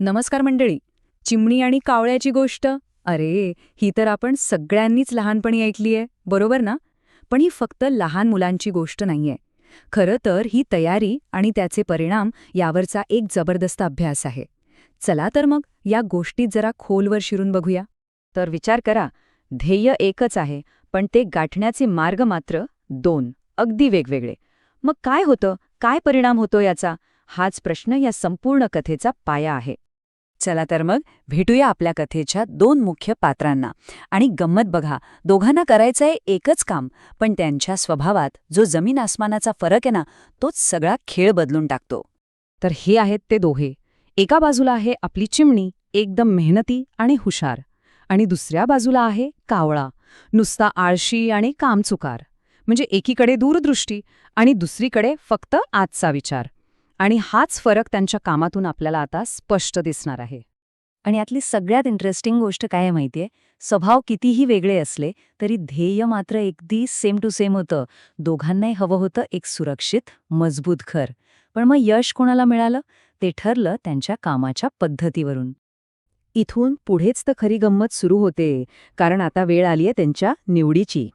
नमस्कार मंडळी. चिमणी आणि कावळ्याची गोष्ट, अरे ही तर आपण सगळ्यांनीच लहानपणी ऐकली आहे, बरोबर ना? पण ही फक्त लहान मुलांची गोष्ट नाहीये. खरं तर ही तयारी आणि त्याचे परिणाम यावरचा एक जबरदस्त अभ्यास आहे. चला तर मग या गोष्टीत जरा खोलवर शिरून बघूया. तर विचार करा, ध्येय एकच आहे, पण ते गाठण्याचे मार्ग मात्र दोन, अगदी वेगवेगळे. मग काय होतं, काय परिणाम होतो याचा? हाच प्रश्न या संपूर्ण कथेचा पाया आहे. चला तर मग भेटूया आपल्या कथेच्या दोन मुख्य पात्रांना. आणि गंमत बघा, दोघांना करायचंय एकच काम, पण त्यांच्या स्वभावात जो जमीन आसमानाचा फरक आहे ना, तोच सगळा खेळ बदलून टाकतो. तर हे आहेत ते दोघे. एका बाजूला आहे आपली चिमणी, एकदम मेहनती आणि हुशार. आणि दुसऱ्या बाजूला आहे कावळा, नुसता आळशी आणि कामचुकार. म्हणजे एकीकडे दूरदृष्टी आणि दुसरीकडे फक्त आजचा विचार. आणि हाच फरक त्यांच्या कामातून आपल्याला आता स्पष्ट दिसणार आहे. आणि यातली सगळ्यात इंटरेस्टिंग गोष्ट काय आहे माहितीये? स्वभाव कितीही वेगळे असले तरी ध्येय मात्र अगदी सेम टू सेम होतं. दोघांनाही हवं होतं एक सुरक्षित, मजबूत घर. पण मग यश कोणाला मिळालं? ते ठरलं त्यांच्या कामाच्या पद्धतीवरून. इथून पुढेच तर खरी गंमत सुरू होते, कारण आता वेळ आलीये त्यांच्या निवडीची.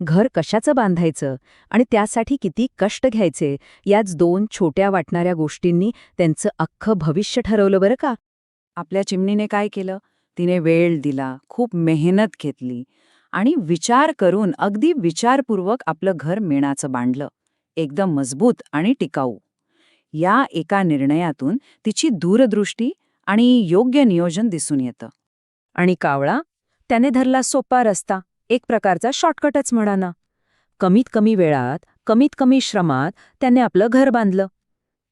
घर कशाचं बांधायचं आणि त्यासाठी किती कष्ट घ्यायचे, याच दोन छोट्या वाटणाऱ्या गोष्टींनी त्यांचं अख्खं भविष्य ठरवलं बरं का. आपल्या चिमणीने काय केलं? तिने वेळ दिला, खूप मेहनत घेतली आणि विचार करून अगदी विचारपूर्वक आपलं घर मेणाचं बांधलं, एकदम मजबूत आणि टिकाऊ. या एका निर्णयातून तिची दूरदृष्टी आणि योग्य नियोजन दिसून येतं. आणि कावळा? त्याने धरला सोपा रस्ता, एक प्रकारचा शॉर्टकटच म्हणा ना. कमीत कमी वेळात, कमीत कमी श्रमात त्याने आपलं घर बांधलं,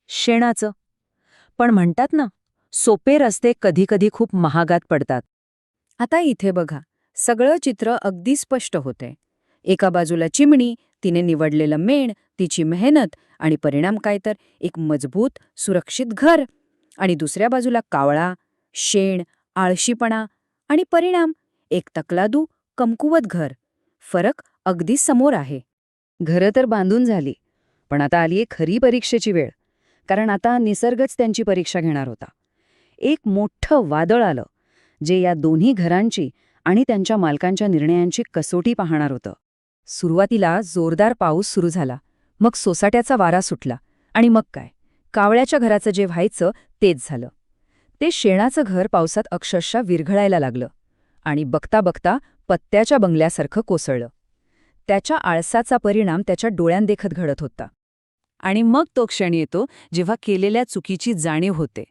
शेणाचं. पण म्हणतात ना, सोपे रस्ते कधीकधी खूप महागात पडतात. आता इथे बघा, सगळं चित्र अगदी स्पष्ट होते. एका बाजूला चिमणी, तिने निवडलेलं मेण, तिची मेहनत आणि परिणाम काय तर एक मजबूत, सुरक्षित घर. आणि दुसऱ्या बाजूला कावळा, शेण, आळशीपणा आणि परिणाम एक तकलादू, कमकुवत घर. फरक अगदी समोर आहे. घरं तर बांधून झाली, पण आता आलीये खरी परीक्षेची वेळ. कारण आता निसर्गच त्यांची परीक्षा घेणार होता. एक मोठं वादळ आलं, जे या दोन्ही घरांची आणि त्यांच्या मालकांच्या निर्णयांची कसोटी पाहणार होतं. सुरुवातीला जोरदार पाऊस सुरू झाला, मग सोसाट्याचा वारा सुटला, आणि मग काय, कावळ्याच्या घराचं जे व्हायचं तेच झालं. ते शेणाचं घर पावसात अक्षरशः विरघळायला लागलं आणि बघता बघता पत्त्याच्या बंगल्यासारखं कोसळलं. त्याच्या आळसाचा परिणाम त्याच्या डोळ्यांदेखत घडत होता. आणि मग तो क्षण येतो जेव्हा केलेल्या चुकीची जाणीव होते.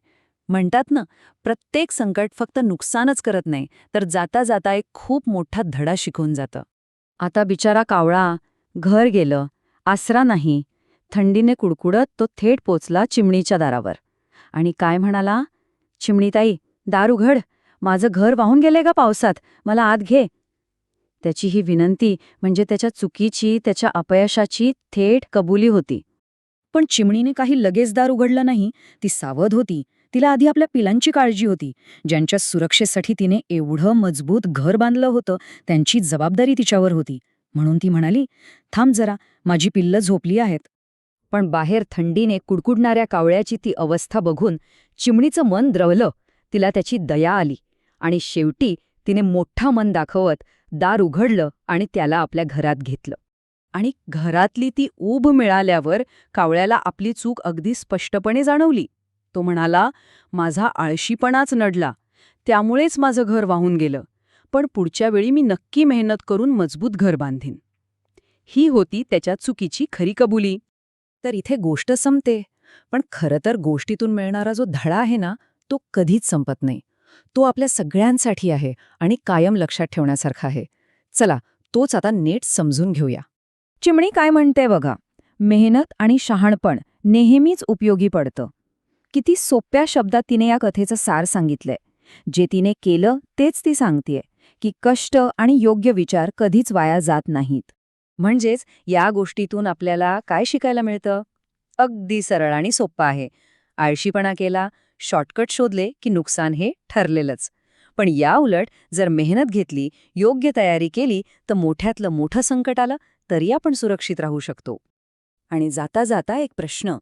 म्हणतात ना, प्रत्येक संकट फक्त नुकसानच करत नाही, तर जाता जाता एक खूप मोठा धडा शिकवून जातं. आता बिचारा कावळा, घर गेलं, आसरा नाही. थंडीने कुडकुडत तो थेट पोचला चिमणीच्या दारावर. आणि काय म्हणाला? चिमणीताई, दार उघड, माझं घर वाहून गेले का पावसात, मला आत घे. त्याची ही विनंती म्हणजे त्याच्या चुकीची, त्याच्या अपयशाची थेट कबुली होती. पण चिमणीने काही लगेच दार उघडलं नाही. ती सावध होती. तिला आधी आपल्या पिलांची काळजी होती, ज्यांच्या सुरक्षेसाठी तिने एवढं मजबूत घर बांधलं होतं. त्यांची जबाबदारी तिच्यावर होती. म्हणून ती म्हणाली, थांब जरा, माझी पिल्लं झोपली आहेत. पण बाहेर थंडीने कुडकुडणाऱ्या कावळ्याची ती अवस्था बघून चिमणीचं मन द्रवलं. तिला त्याची दया आली आणि शेवटी तिने मोठं मन दाखवत दार उघडलं आणि त्याला आपल्या घरात घेतलं. आणि घरातली ती ऊब मिळाल्यावर कावळ्याला आपली चूक अगदी स्पष्टपणे जाणवली. तो म्हणाला, माझा आळशीपणाच नडला, त्यामुळेच माझं घर वाहून गेलं. पण पुढच्या वेळी मी नक्की मेहनत करून मजबूत घर बांधीन. ही होती त्याच्या चुकीची खरी कबुली. तर इथे गोष्ट संपते, पण खरं तर गोष्टीतून मिळणारा जो धडा आहे ना, तो कधीच संपत नाही. तो आपल्या सगळ्यांसाठी आहे आणि कायम लक्षात ठेवण्यासारखा आहे. चला, तोच आता नीट समजून घेऊया. चिमणी काय म्हणते बघा, मेहनत आणि शहाणपण नेहमीच उपयोगी पडतं. किती सोप्या शब्दात तिने या कथेचं सार सांगितलंय. जे तिने केलं तेच ती सांगतेय, की कष्ट आणि योग्य विचार कधीच वाया जात नाहीत. म्हणजेच या गोष्टीतून आपल्याला काय शिकायला मिळतं? अगदी सरळ आणि सोप्पं आहे. आळशीपणा केला, शॉर्टकट शोधले की नुकसान हे ठरलेलंच. पण या उलट जर मेहनत घेतली, योग्य तयारी केली, तर मोठ्यातलं मोठं संकट आलं तरी आपण सुरक्षित राहू शकतो. आणि जाता जाता एक प्रश्न.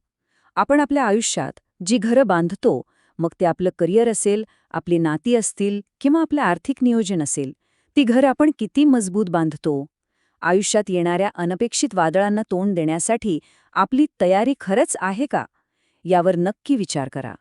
आपण आपल्या आयुष्यात जी घरं बांधतो, मग ते आपलं करिअर असेल, आपली नाती असतील किंवा आपलं आर्थिक नियोजन असेल, ती घरं आपण किती मजबूत बांधतो. आयुष्यात येणाऱ्या अनपेक्षित वादळांना तोंड देण्यासाठी आपली तयारी खरंच आहे का? यावर नक्की विचार करा.